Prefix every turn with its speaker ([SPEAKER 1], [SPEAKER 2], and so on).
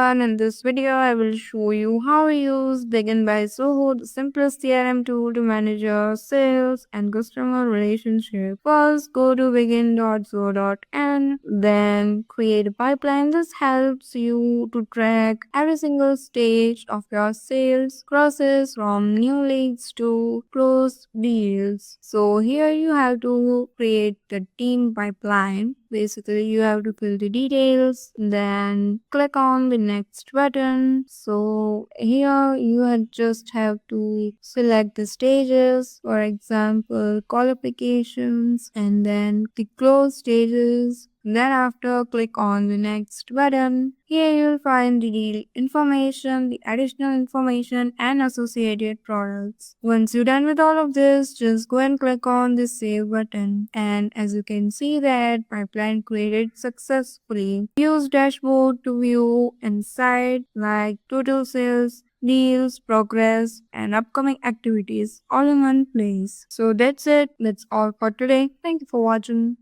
[SPEAKER 1] everyone, in this video I will show you how to use Bigin by Zoho, the simplest CRM tool to manage your sales and customer relationship. First, go to begin.zoho.in, then create a pipeline. This helps you to track every single stage of your sales process from new leads to closed deals. So here you have to create the team pipeline. Basically, you have to fill the details, then click on the next button. So here you just have to select the stages, for example, qualifications, and then the close stages. Then after, click on the next button. Here you'll find the deal information, the additional information, and associated products. Once you're done with all of this, just go and click on the save button. And as you can see that pipeline created successfully. Use dashboard to view insight like total sales, deals, progress, and upcoming activities all in one place. So that's it. That's all for today. Thank you for watching.